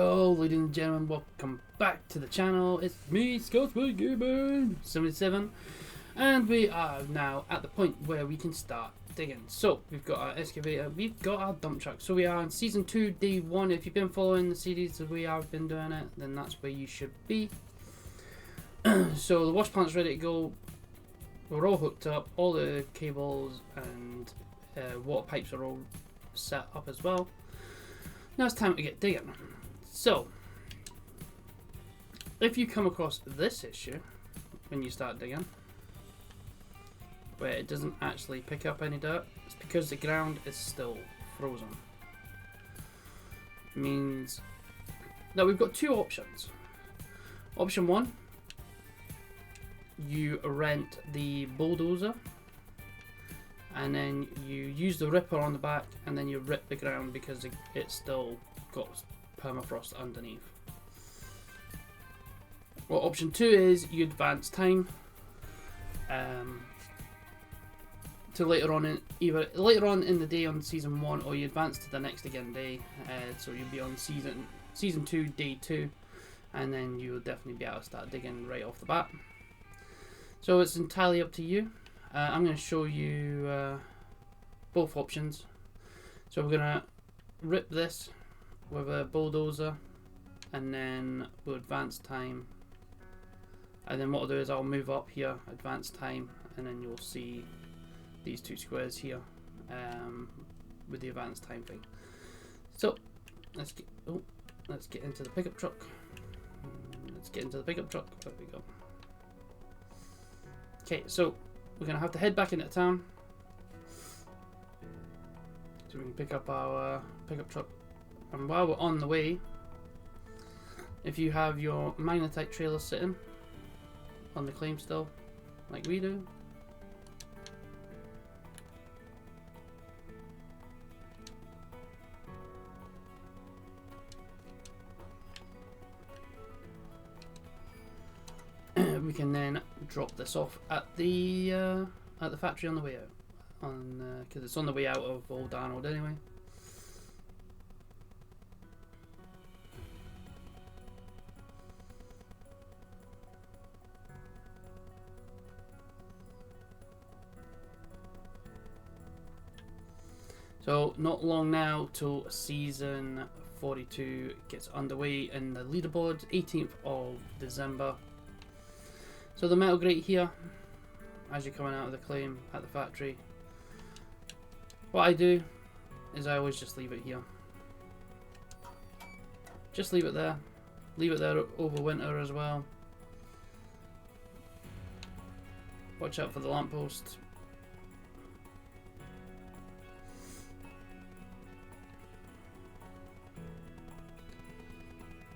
Yo, ladies and gentlemen, welcome back to the channel. It's me, Scotsman Gaming 77, and we are now at the point where we can start digging. So we've got our excavator, we've got our dump truck. So we are on season 2, day 1. If you've been following the series as we have been doing it, then that's where you should be. So the wash plant's ready to go. We're all hooked up. All the cables and water pipes are all set up as well. Now it's time to get digging. So, if you come across this issue when you start digging, where it doesn't actually pick up any dirt, it's because the ground is still frozen. It means that we've got two options. Option 1, you rent the bulldozer, and then you use the ripper on the back, and then you rip the ground because it's still got permafrost underneath. Well, option 2 is you advance time to later on either later on in the day on season 1, or you advance to the next again day. So you'll be on season 2, day 2, and then you'll definitely be able to start digging right off the bat. So it's entirely up to you. I'm going to show you both options. So we're going to rip this with a bulldozer, and then we'll advance time, and then what I'll do is I'll move up here, advance time, and then you'll see these two squares here with the advance time thing. So let's get into the pickup truck. There we go. Okay, so we're gonna have to head back into town so we can pick up our pickup truck. And while we're on the way, if you have your magnetite trailer sitting on the claim still, like we do, we can then drop this off at the factory on the way out, because it's on the way out of Old Arnold anyway. So not long now till season 42 gets underway in the leaderboard, 18th of December. So the metal grate here, as you're coming out of the claim at the factory, what I do is I always just leave it here. Just leave it there. Leave it there over winter as well. Watch out for the lamppost.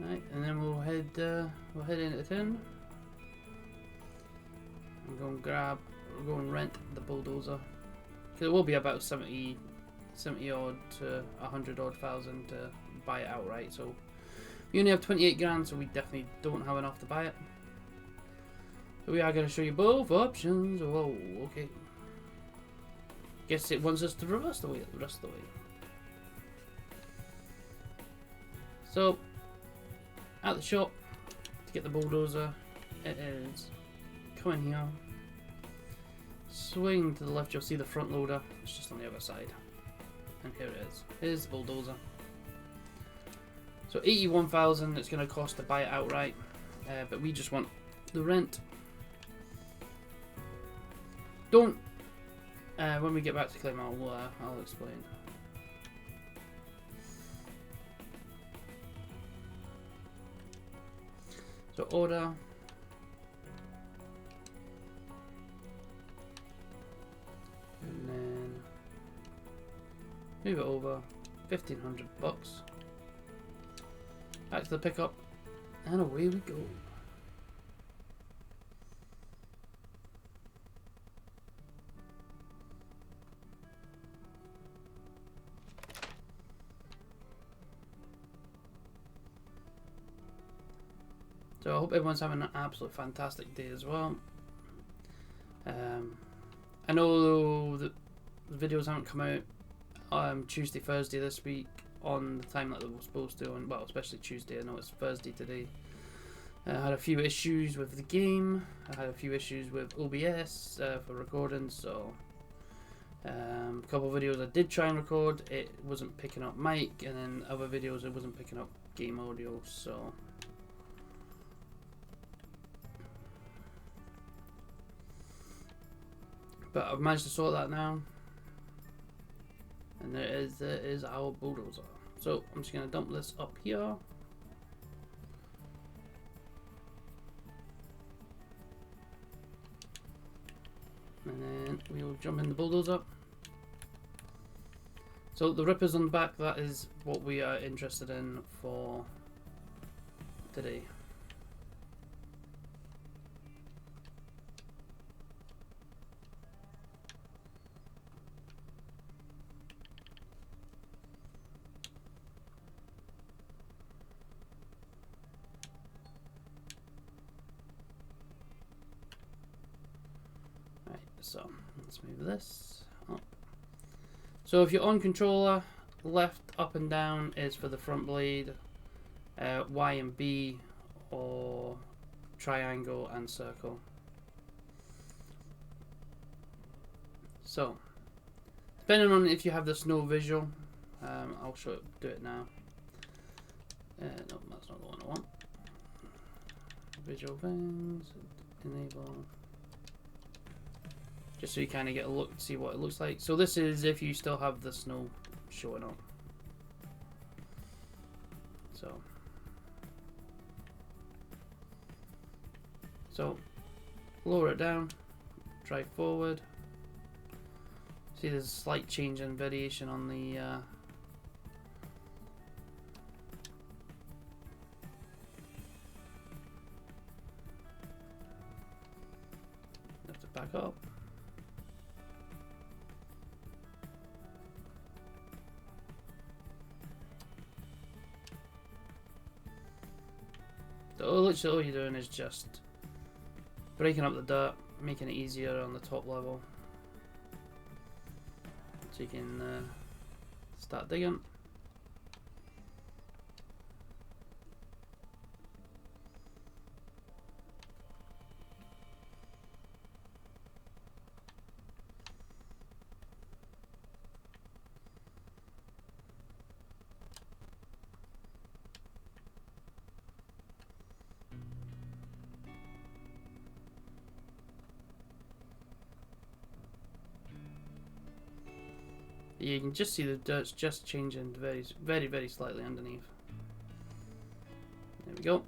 Right, and then we'll head into town. I'm going to go and rent the bulldozer, because it will be about 70 odd to 100 odd thousand to buy it outright. So we only have 28 grand, so we definitely don't have enough to buy it. So we are going to show you both options. Whoa, okay. Guess it wants us to reverse the wheel the rest of the way. So at the shop to get the bulldozer, it is come in here, swing to the left, you'll see the front loader, it's just on the other side, and here it is. Here's the bulldozer. So 81,000 it's going to cost to buy it outright, but we just want the rent. Don't when we get back to claim, I'll explain. So order, and then move it over, 1,500 bucks. Back to the pickup, and away we go. So I hope everyone's having an absolute fantastic day as well. I know the videos haven't come out Tuesday, Thursday this week on the time that they were supposed to, and well, especially Tuesday. I know it's Thursday today. I had a few issues with the game. I had a few issues with OBS for recording, so a couple of videos I did try and record, it wasn't picking up mic, and then other videos it wasn't picking up game audio, so but I've managed to sort that now, and there is our bulldozer. So I'm just going to dump this up here. And then we'll jump in the bulldozer. So the rippers on the back, that is what we are interested in for today. Right, so let's move this up. So if you're on controller, left, up and down is for the front blade, Y and B, or triangle and circle. So, depending on if you have the snow visual, I'll do it now. No, that's not the one I want. Visual things, enable. Just so you kind of get a look, see what it looks like. So this is if you still have the snow showing up. So lower it down, drive forward. See, there's a slight change in variation on the lift it back up. So literally all you're doing is just breaking up the dirt, making it easier on the top level, so you can start digging. You can just see the dirt's just changing very slightly underneath. There we go.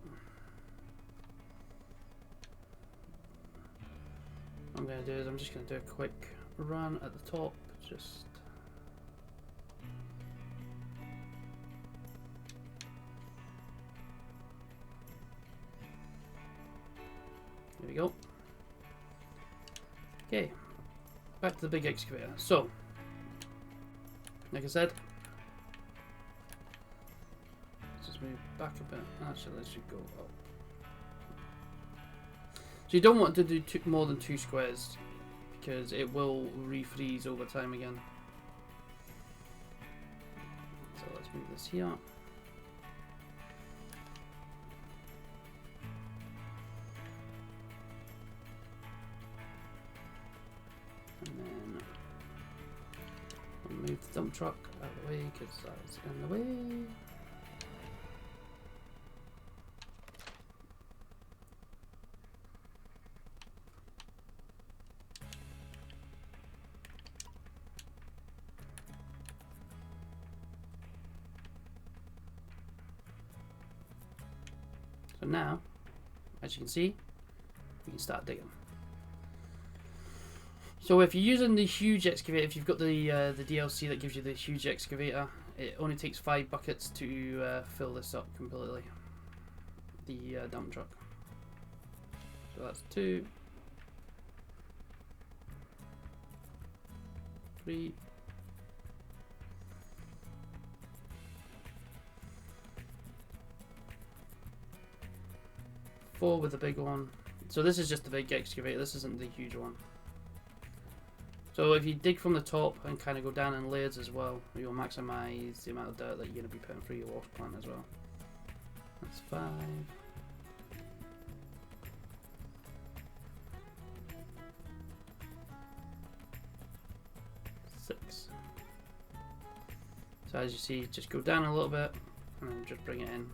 What I'm going to do is I'm just going to do a quick run at the top. Just there we go. Okay, back to the big excavator. So, like I said, let's just move back a bit. Actually, let's just go up. So you don't want to do more than 2 squares, because it will refreeze over time again. So let's move this here. Move the dump truck out of the way because that's in the way. So now, as you can see, we can start digging. So if you're using the huge excavator, if you've got the DLC that gives you the huge excavator, it only takes 5 buckets to fill this up completely. The dump truck. So that's 2, 3, 4 with the big one. So this is just the big excavator. This isn't the huge one. So if you dig from the top and kind of go down in layers as well, you'll maximise the amount of dirt that you're going to be putting through your wash plant as well. That's 5. 6. So as you see, just go down a little bit and then just bring it in.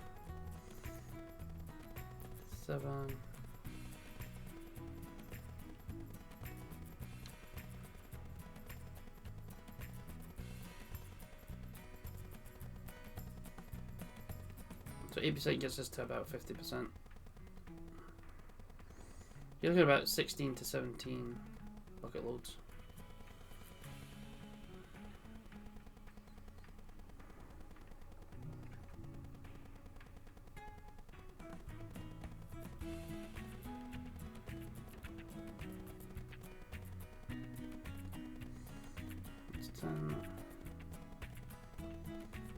7. So 8% gets us to about 50%. You're looking at about 16 to 17 bucket loads.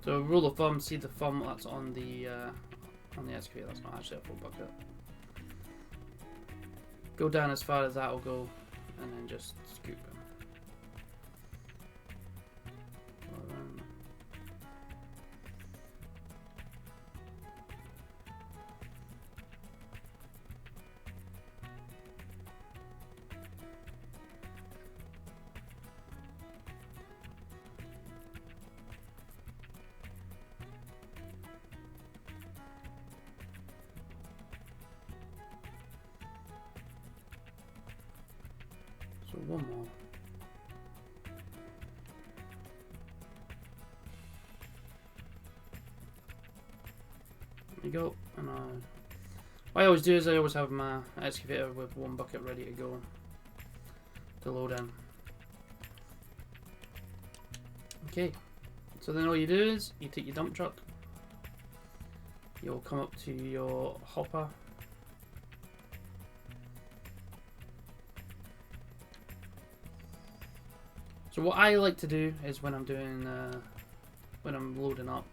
So rule of thumb, see the thumb that's on the excavator, that's not actually a full bucket. Go down as far as that will go and then just scoop it. So one more. There you go. And what I always do is I always have my excavator with one bucket ready to go to load in. Okay, so then all you do is you take your dump truck, you'll come up to your hopper, so what I like to do is when I'm doing when I'm loading up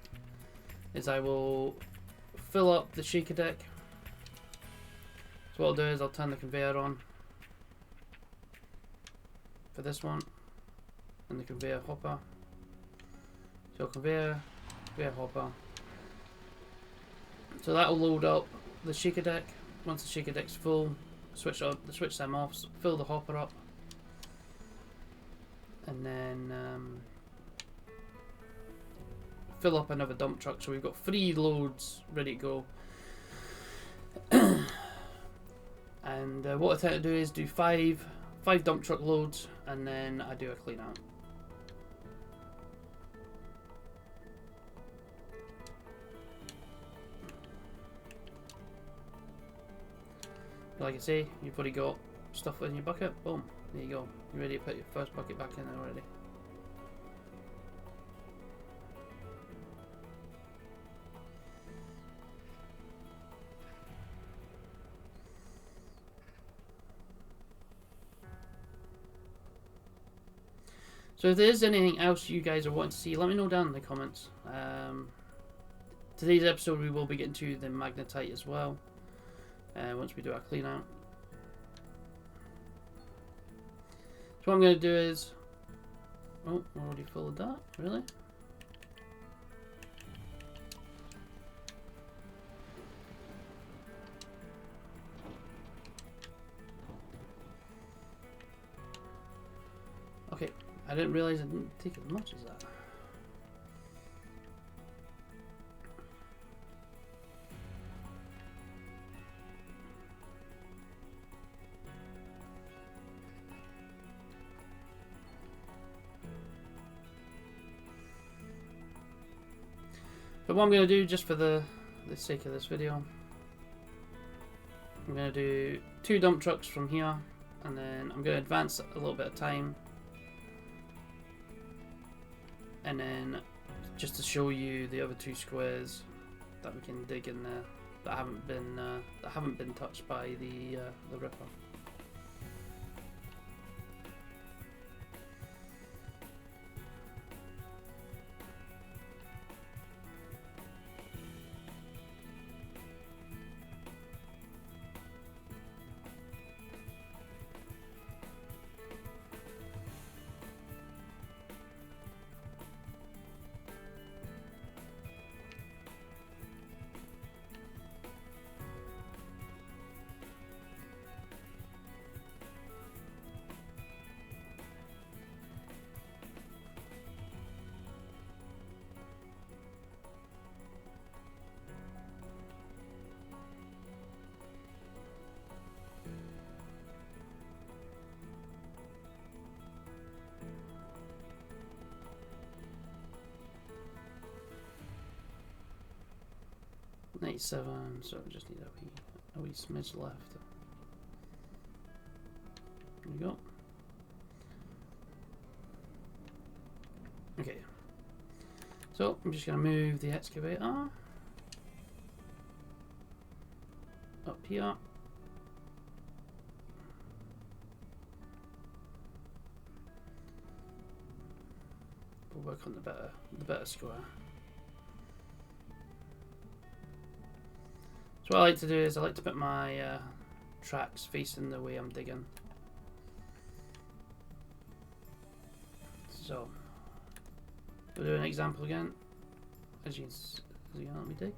is I will fill up the shaker deck. So what I'll do is I'll turn the conveyor on for this one and the conveyor hopper. So conveyor hopper. So that will load up the shaker deck. Once the shaker deck's full, switch them off, fill the hopper up, and then fill up another dump truck. So we've got 3 loads ready to go. And what I tend to do is do 5 dump truck loads, and then I do a clean out. Like I say, you've already got stuff in your bucket. Boom, there you go. You're ready to put your first bucket back in there already. So if there's anything else you guys are wanting to see, let me know down in the comments. Today's episode we will be getting to the magnetite as well, once we do our clean out. So what I'm going to do is... Oh, I already filled that, really? Okay, I didn't realize I didn't take as much as that. But what I'm going to do, just for the sake of this video, I'm going to do 2 dump trucks from here, and then I'm going to advance a little bit of time, and then just to show you the other 2 squares that we can dig in there that haven't been touched by the ripper. 97, so we just need a wee smidge left. There we go. Okay. So I'm just going to move the excavator up here. We'll work on the better square. So what I like to do is I like to put my tracks facing the way I'm digging. So we'll do an example again. As you can see, is he gonna let me dig?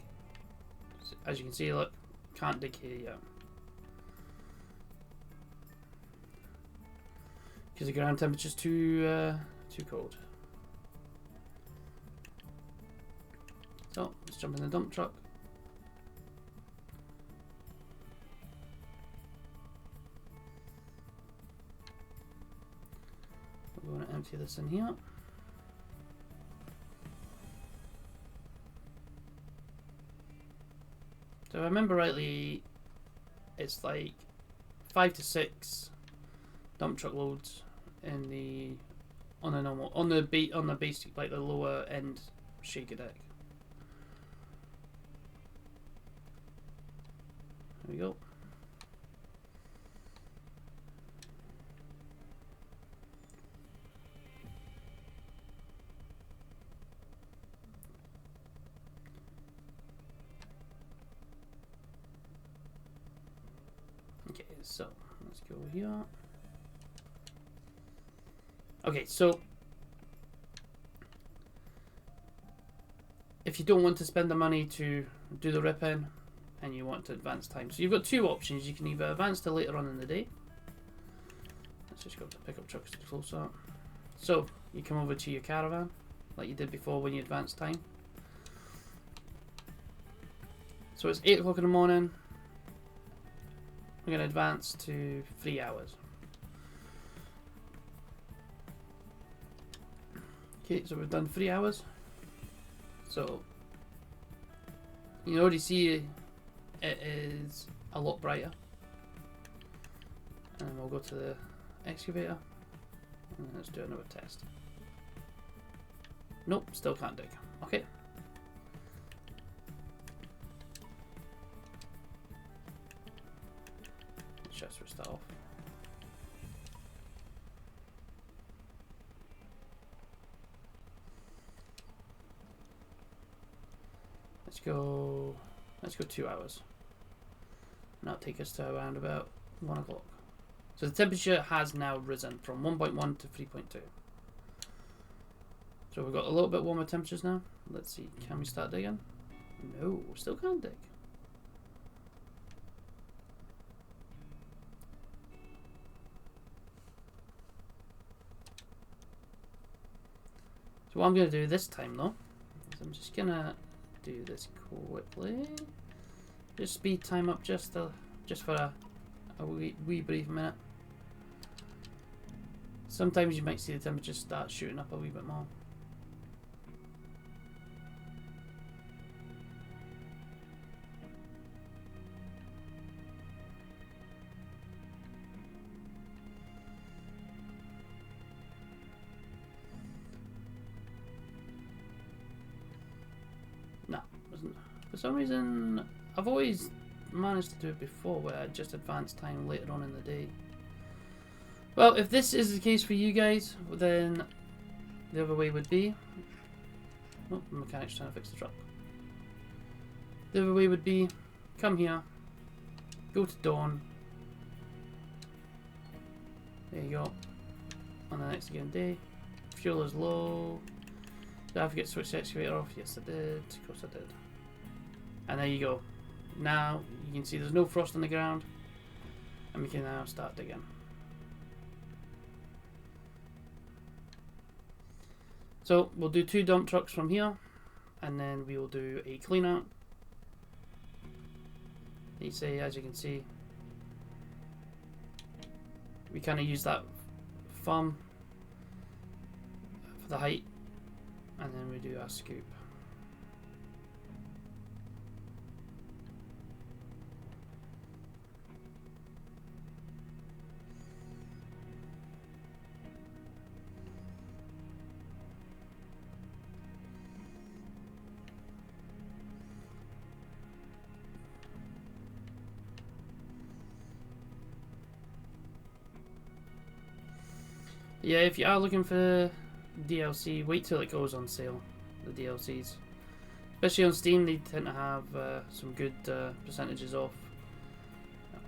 As you can see, look, can't dig here yet because the ground temperature's too cold. So let's jump in the dump truck. We're going to empty this in here. So if I remember rightly, it's like 5 to 6 dump truck loads in the on the basic, like the lower end shaker deck. There we go. Okay, so let's go here. Okay, so if you don't want to spend the money to do the rip-in and you want to advance time, so you've got two options. You can either advance to later on in the day. Let's just go to pickup trucks to closer. So you come over to your caravan like you did before when you advanced time. So it's 8 o'clock in the morning. We're going to advance to 3 hours. Okay, so we've done 3 hours. So you can already see it is a lot brighter. And then we'll go to the excavator and let's do another test. Nope, still can't dig. Okay. Let's just switch that off. Let's go 2 hours. And that'll take us to around about 1 o'clock. So the temperature has now risen from 1.1 to 3.2. So we've got a little bit warmer temperatures now. Let's see, can we start digging? No, we still can't dig. So what I'm going to do this time though, is I'm just going to do this quickly. Just speed time up just for a wee brief minute. Sometimes you might see the temperature start shooting up a wee bit more. No, wasn't. For some reason, I've always managed to do it before where I just advance time later on in the day. Well, if this is the case for you guys, then the other way would be... Oh, the mechanic's trying to fix the truck. The other way would be, come here, go to dawn. There you go. On the next again day. Fuel is low. Did I forget to switch the excavator off? Yes, I did. Of course I did. And there you go. Now you can see there's no frost on the ground, and we can now start digging. So we'll do 2 dump trucks from here, and then we will do a clean out. You see, as you can see, we kind of use that thumb for the height, and then we do our scoop. Yeah, if you are looking for DLC, wait till it goes on sale. The DLCs, especially on Steam, they tend to have some good percentages off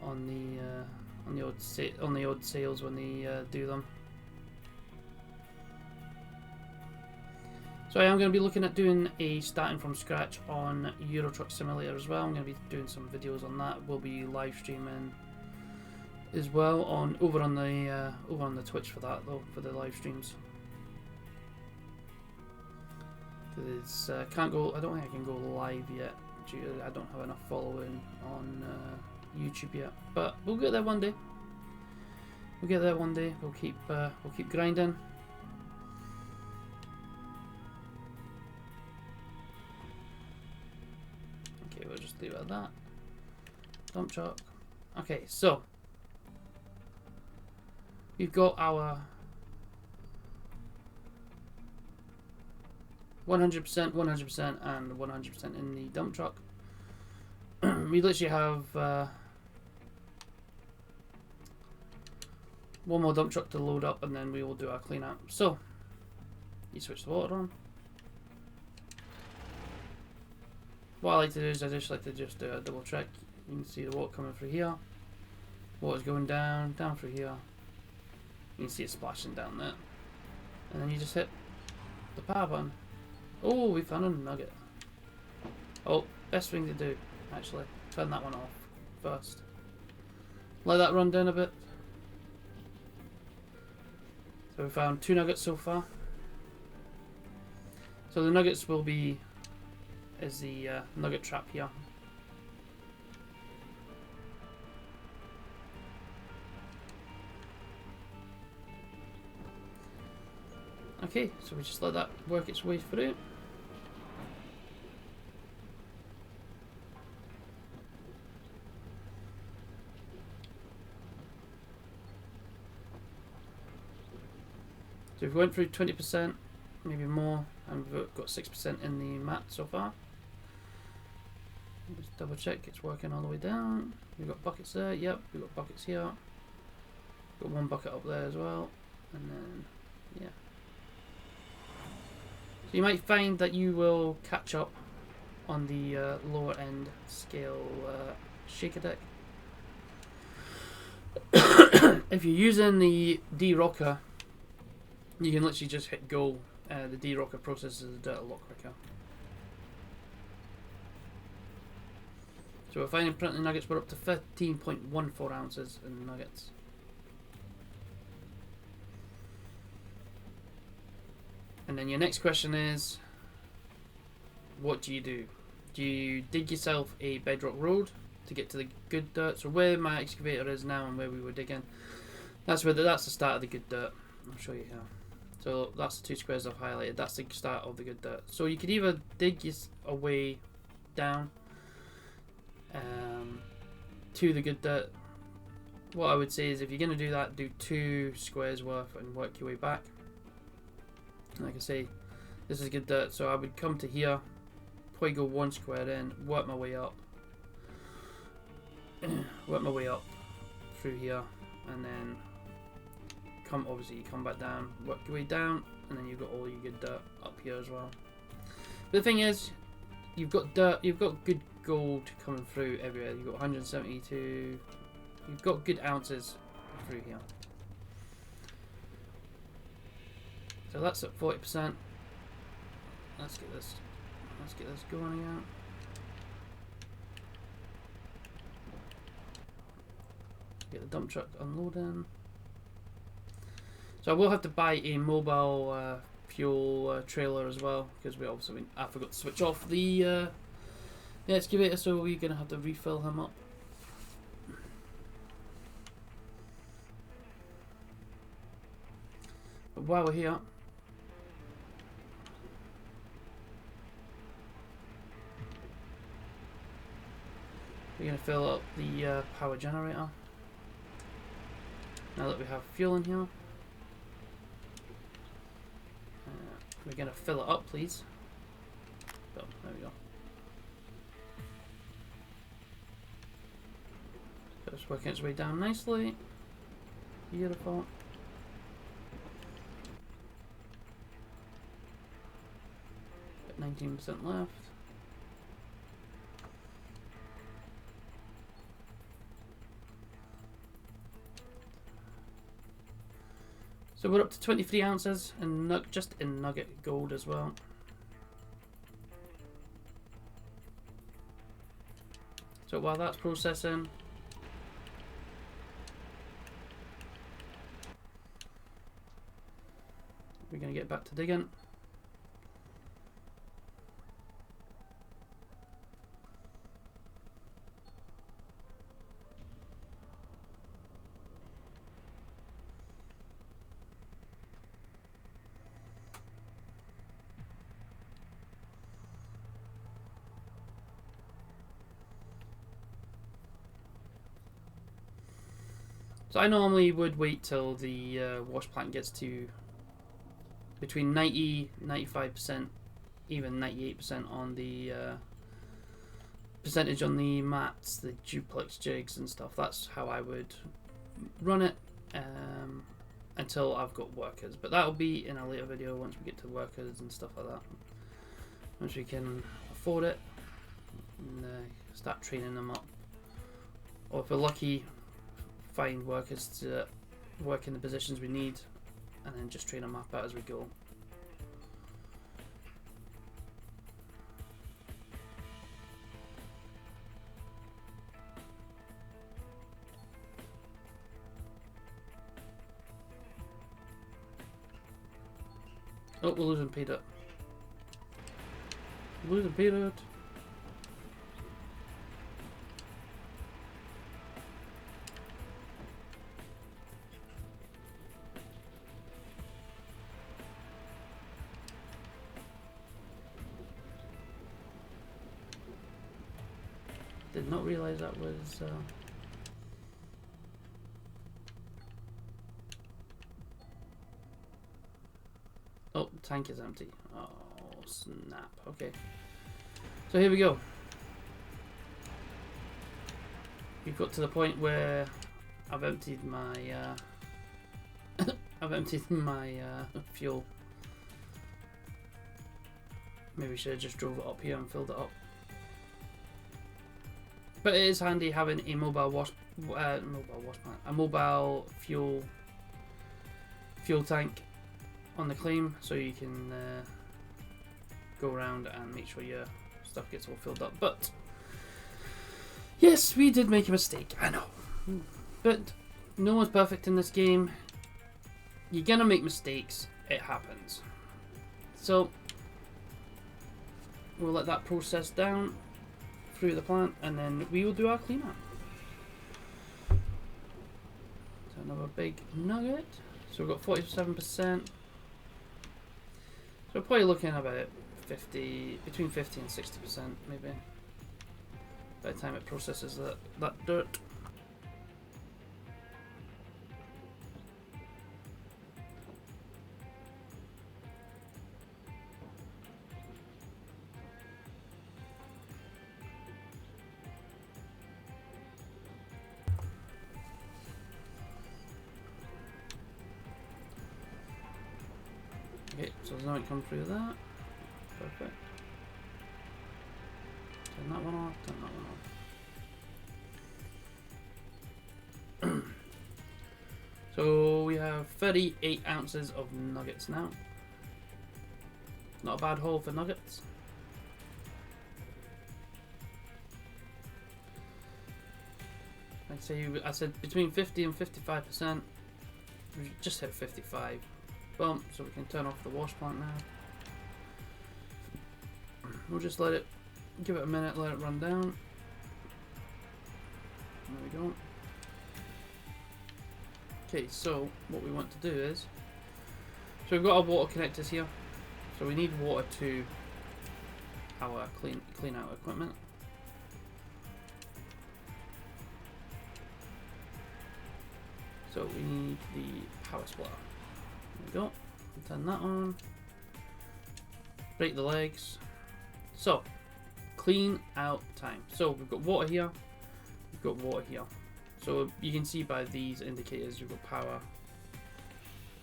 on the odd sales when they do them. So I am going to be looking at doing a starting from scratch on Euro Truck Simulator as well. I'm going to be doing some videos on that. We'll be live streaming as well over on the Twitch for that though, for the live streams. Because can't go. I don't think I can go live yet. Due to I don't have enough following on YouTube yet. But we'll get there one day. We'll get there one day. We'll keep grinding. Okay, we'll just leave it at that. Dump truck. Okay, so we've got our 100%, 100%, and 100% in the dump truck. We literally have one more dump truck to load up, and then we will do our clean out. So you switch the water on. What I like to do is I just like to do a double check. You can see the water coming through here. Water's going down through here. You can see it splashing down there. And then you just hit the power button. Oh, we found a nugget. Oh, best thing to do, actually, turn that one off first. Let that run down a bit. So we found 2 nuggets so far. So the nuggets will be is the nugget trap here. Okay, so we just let that work its way through. So we've went through 20%, maybe more, and we've got 6% in the mat so far. Just double check it's working all the way down. We've got buckets there, yep, we've got buckets here. Got one bucket up there as well, and then, yeah. So you might find that you will catch up on the lower end scale shaker deck. If you're using the D-Rocker, you can literally just hit go. The D-Rocker processes the dirt a lot quicker. So we're finding printing nuggets. We're up to 15.14 ounces in nuggets. And then your next question is, what do you do? Do you dig yourself a bedrock road to get to the good dirt? So where my excavator is now and where we were digging, that's the start of the good dirt. I'll show you here. So that's the 2 squares I've highlighted. That's the start of the good dirt. So you could either dig a way down to the good dirt. What I would say is if you're going to do that, do 2 squares worth and work your way back. Like I say, this is good dirt, so I would come to here, probably go 1 square in, work my way up, through here, and then obviously you come back down, work your way down, and then you've got all your good dirt up here as well. But the thing is, you've got good gold coming through everywhere. You've got 172, you've got good ounces through here. So that's at 40%. Let's get this going again. Get the dump truck unloading. So I will have to buy a mobile fuel trailer as well, because I forgot to switch off the excavator, so we're gonna have to refill him up. But while we're here, we're going to fill up the power generator. Now that we have fuel in here, we're going to fill it up, please. Oh, there we go. So it's working its way down nicely. Beautiful. 19% left. So we're up to 23 ounces, and just in nugget gold as well. So while that's processing, we're going to get back to digging. So I normally would wait till the wash plant gets to between 90, 95%, even 98% on the percentage on the mats, the duplex jigs and stuff. That's how I would run it until I've got workers. But that'll be in a later video once we get to workers and stuff like that. Once we can afford it and start training them up. Or if we're lucky, find workers to work in the positions we need, and then just train them up out as we go. Oh, we're losing Peter. Losing Peter. Did not realize that was oh, tank is empty. Oh snap. Okay, so here we go. We've got to the point where I've emptied my I've emptied my fuel. Maybe I should have just drove it up here and filled it up. But it is handy having a mobile a mobile fuel tank on the claim, so you can go around and make sure your stuff gets all filled up. But yes, we did make a mistake, I know. But no one's perfect in this game. You're gonna make mistakes, it happens. So we'll let that process down through the plant, and then we will do our clean up. So another big nugget. So we've got 47%. So we're probably looking about 50, between 50 and 60% maybe, by the time it processes that dirt. Okay, so there's no come through that. Perfect. Turn that one off, turn that one off. So we have 38 ounces of nuggets now. Not a bad haul for nuggets. Like I said between 50 and 55%. We just hit 55. Boom, so we can turn off the wash plant now. We'll just let it, give it a minute, let it run down. There we go. Okay, so what we want to do is, so we've got our water connectors here. So we need water to our clean out equipment. So we need the power splitter. There we go. Turn that on. Break the legs. So, clean out time. So we've got water here. We've got water here. So you can see by these indicators you've got power,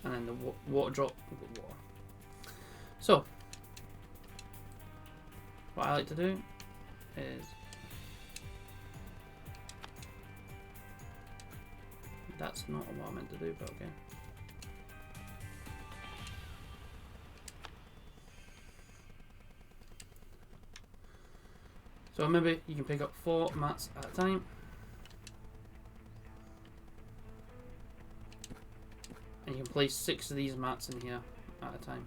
and then the water drop. We've got water. So what I like to do is that's not what I meant to do, but okay. So remember, you can pick up 4 mats at a time. And you can place 6 of these mats in here at a time.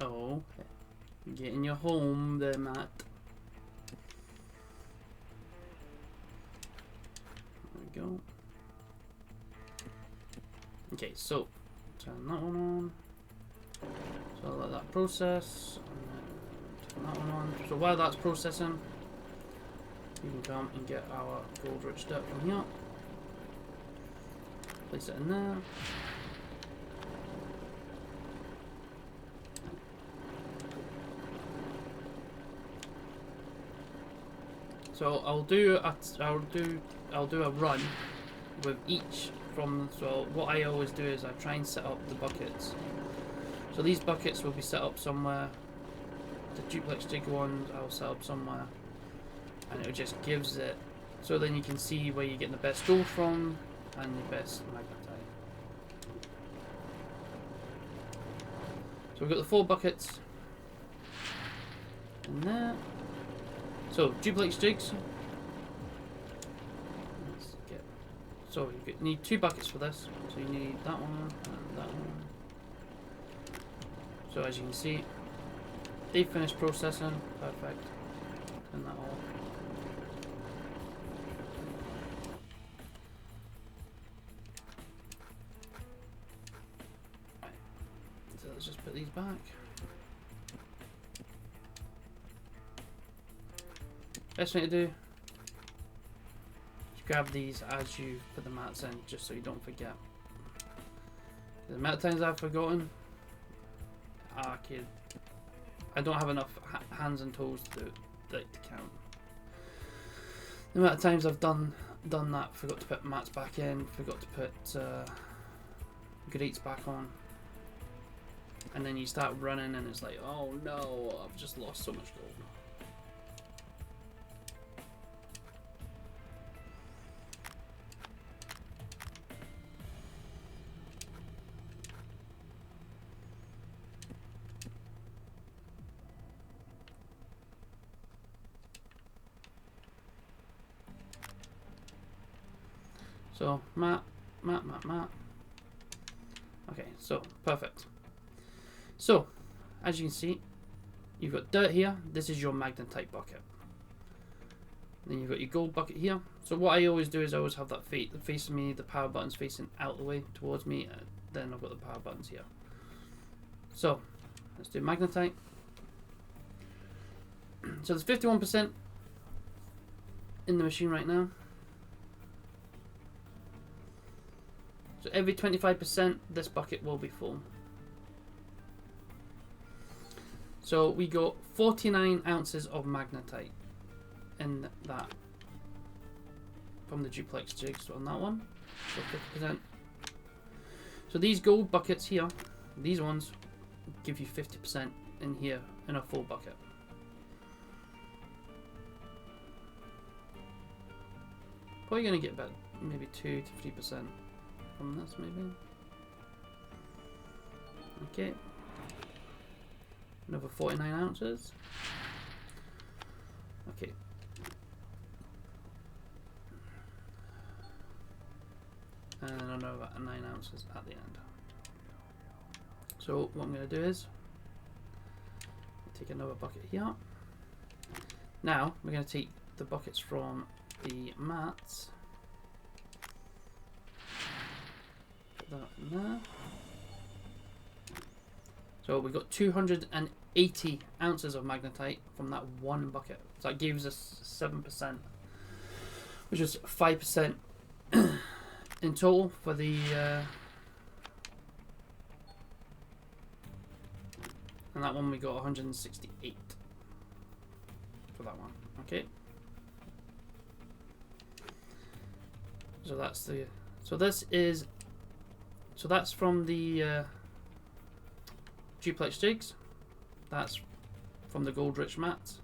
Oh, get in your home there, Matt. There we go. Okay, so turn that one on. So I'll let that process. And then turn that one on. So while that's processing, we can come and get our gold-rich dirt from here. Place it in there. So I'll do a run with each from. So what I always do is I try and set up the buckets. So these buckets will be set up somewhere. The duplex jig ones I'll set up somewhere, and it just gives it. So then you can see where you're getting the best gold from and the best magnetite. So we've got the 4 buckets in there. So duplex jigs. Let's get. So you need 2 buckets for this. So you need that one and that one. So as you can see, they finished processing. Perfect. Turn that off. Right. So let's just put these back. Best thing to do is grab these as you put the mats in, just so you don't forget. The amount of times I've forgotten, I don't have enough hands and toes to count. The amount of times I've done that, forgot to put mats back in, forgot to put grates back on, and then you start running and it's like, oh no, I've just lost so much gold. So, mat. Okay, so, perfect. So, as you can see, you've got dirt here. This is your magnetite bucket. Then you've got your gold bucket here. So what I always do is I always have that facing me, the power buttons facing out the way towards me. Then I've got the power buttons here. So, let's do magnetite. So there's 51% in the machine right now. So every 25%, this bucket will be full. So we got 49 ounces of magnetite in that from the duplex jigs on that one. So 50%. So these gold buckets here, these ones give you 50% in here in a full bucket. Probably going to get about maybe 2 to 3% from this, maybe. Okay. Another 49 ounces. Okay. And another 9 ounces at the end. So what I'm going to do is take another bucket here. Now we're going to take the buckets from the mats. Put that in there. So we got 280 ounces of magnetite from that one bucket. So that gives us 7%, which is 5% in total for the. And that one we got 168 for that one. Okay. So that's the. So this is. So that's from the duplex jigs. That's from the gold rich mats.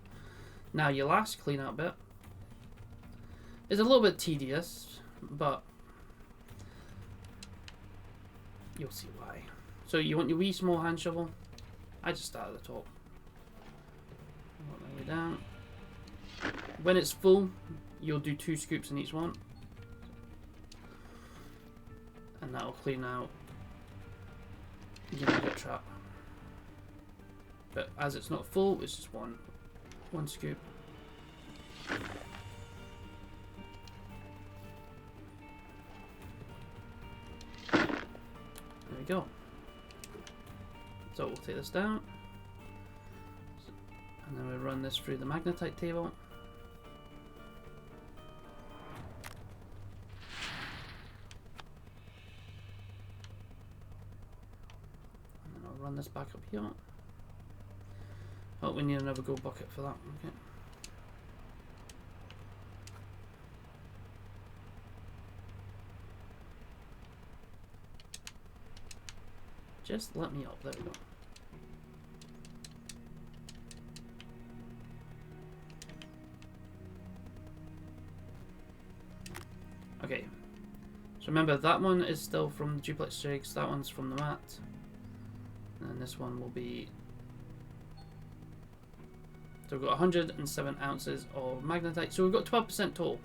Now your last clean out bit is a little bit tedious, but you'll see why. So you want your wee small hand shovel. I just start at the top. Work my way down. When it's full, you'll do 2 scoops in each one. And that'll clean out your nugget trap. But as it's not full, it's just one scoop. There we go. So we'll take this down, and then we'll run this through the magnetite table. And then I'll run this back up here. Oh, we need another gold bucket for that. Okay. Just let me up. There we go. Okay. So remember, that one is still from the duplex jigs. That one's from the mat. And this one will be. So we've got 107 ounces of magnetite. So we've got 12% total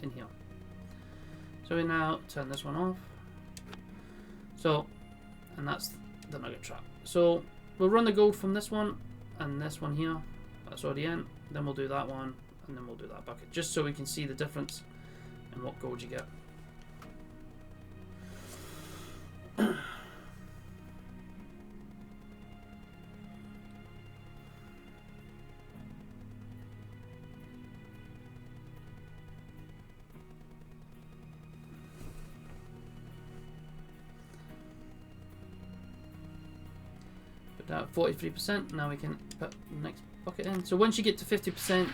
in here. So we now turn this one off. So, and that's the nugget trap. So we'll run the gold from this one and this one here. That's already in. Then we'll do that one, and then we'll do that bucket, just so we can see the difference in what gold you get. At 43%, now we can put the next bucket in. So once you get to 50%,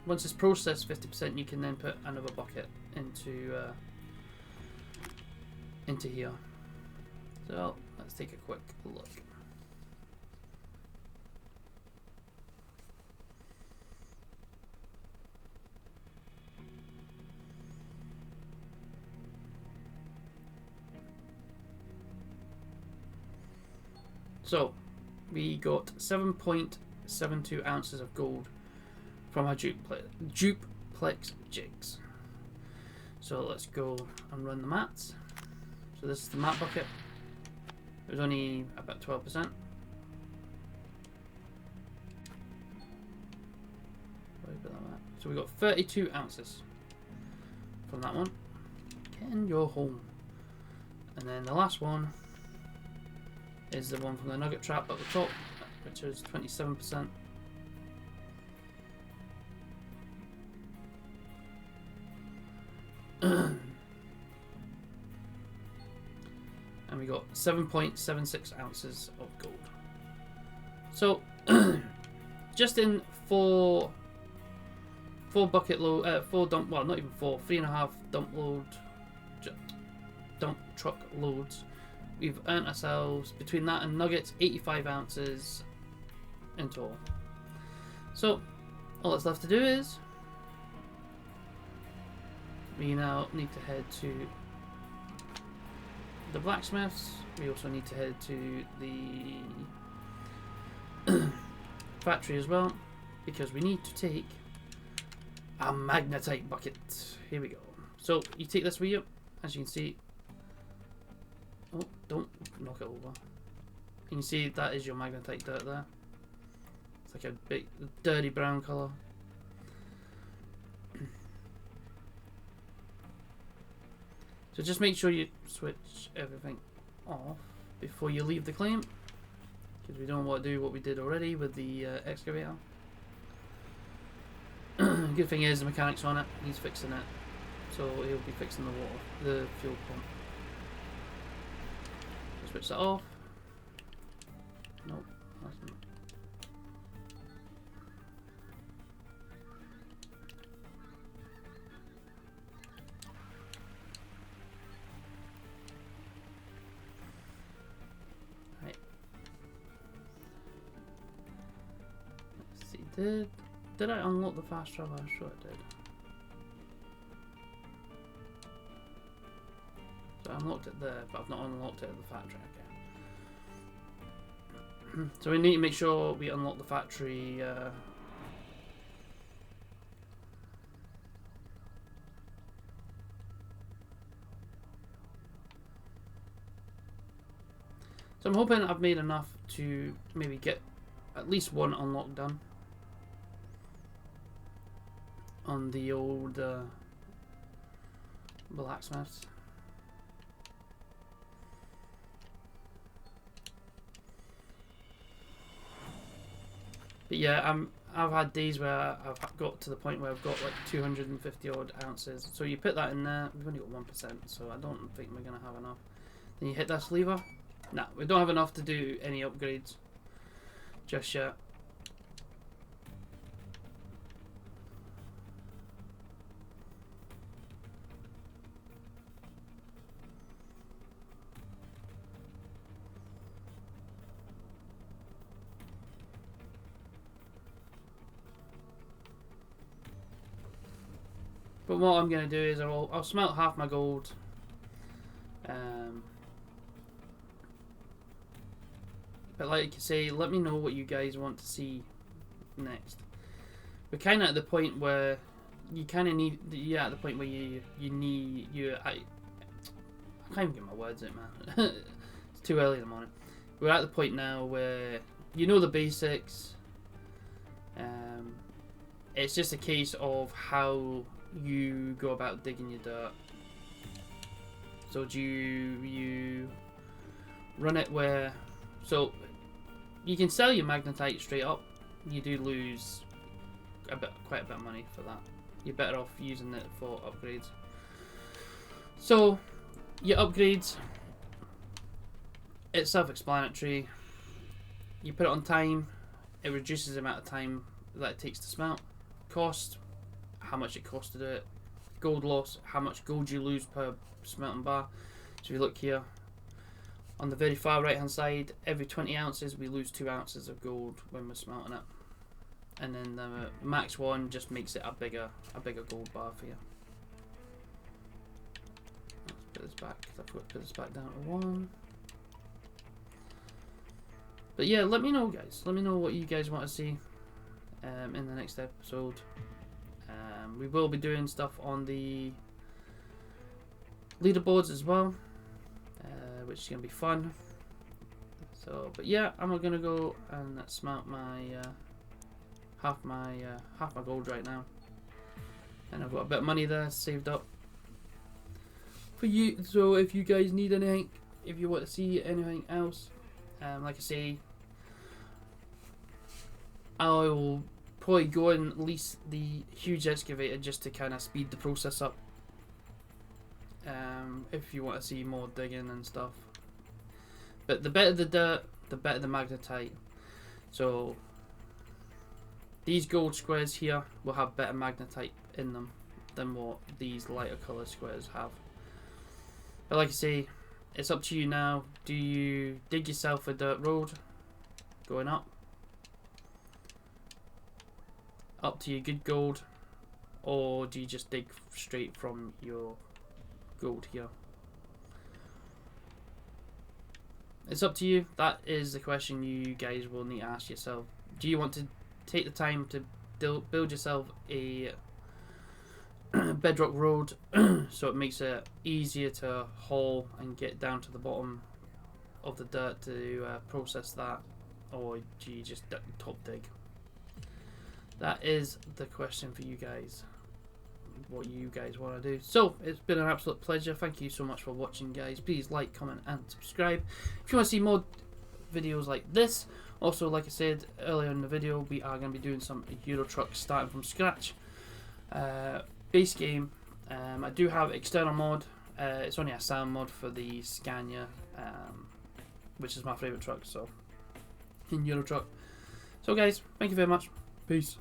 once it's processed 50%, you can then put another bucket into here. So let's take a quick look. So we got 7.72 ounces of gold from our duplex jigs. So let's go and run the mats. So this is the mat bucket. It was only about 12%. So we got 32 ounces from that one. Get in your home. And then the last one is the one from the nugget trap at the top, which is 27%. And we got 7.76 ounces of gold. So just in four bucket load, 4 dump, well, not even 4, 3.5 dump truck loads, we've earned ourselves, between that and nuggets, 85 ounces in total. So all that's left to do is we now need to head to the blacksmiths. We also need to head to the factory as well, because we need to take a magnetite bucket. Here we go. So you take this with you, as you can see. Oh, don't knock it over. You can see that is your magnetite dirt there. It's like a big dirty brown colour. So just make sure you switch everything off before you leave the claim. because we don't want to do what we did already with the excavator. Good thing is the mechanic's on it, he's fixing it, so he'll be fixing the fuel pump. Switch that off. Nope, that's not. Right. Let's see, did I unlock the fast travel? I'm sure I did. So I unlocked it there, but I've not unlocked it at the factory. Okay. So we need to make sure we unlock the factory. So I'm hoping I've made enough to maybe get at least one unlock done on the old blacksmiths. But yeah, I've had days where I've got to the point where I've got like 250 odd ounces. So you put that in there, we've only got 1%, so I don't think we're going to have enough. Then you hit this lever. Nah, we don't have enough to do any upgrades just yet. But what I'm going to do is I'll smelt half my gold. But like I say, let me know what you guys want to see next. We're kind of at the point where you kind of need. Yeah, at the point where I can't even get my words out, man. It's too early in the morning. We're at the point now where you know the basics. It's just a case of how you go about digging your dirt. So do you run it where, so you can sell your magnetite straight up. You do lose quite a bit of money for that. You're better off using it for upgrades. So your upgrades, it's self-explanatory. You put it on time, it reduces the amount of time that it takes to smelt. Cost, how much it costs to do it. Gold loss, how much gold you lose per smelting bar. So if you look here, on the very far right hand side, every 20 ounces we lose 2 ounces of gold when we're smelting it. And then the max one just makes it a bigger gold bar for you. Let's put this back, because I forgot to put this back down to 1. But yeah, let me know, guys. Let me know what you guys want to see in the next episode. We will be doing stuff on the leaderboards as well, which is going to be fun. So, but yeah, I'm going to go and smelt my half my gold right now, and I've got a bit of money there saved up for you. So if you guys need anything, if you want to see anything else, like I say, I will probably go and lease the huge excavator just to kind of speed the process up. If you want to see more digging and stuff. But the better the dirt, the better the magnetite. So these gold squares here will have better magnetite in them than what these lighter colour squares have. But like I say, it's up to you now. Do you dig yourself a dirt road going up to your good gold, or do you just dig straight from your gold here? It's up to you. That is the question you guys will need to ask yourself. Do you want to take the time to build yourself a bedrock road so it makes it easier to haul and get down to the bottom of the dirt to process that, or do you just top dig? That is the question for you guys, what you guys want to do. So it's been an absolute pleasure. Thank you so much for watching, guys. Please like, comment and subscribe. If you want to see more videos like this. Also, like I said earlier in the video, we are going to be doing some Euro trucks starting from scratch. Base game, I do have external mod. It's only a SAM mod for the Scania, which is my favourite truck, so in Euro truck. So guys, thank you very much. Peace.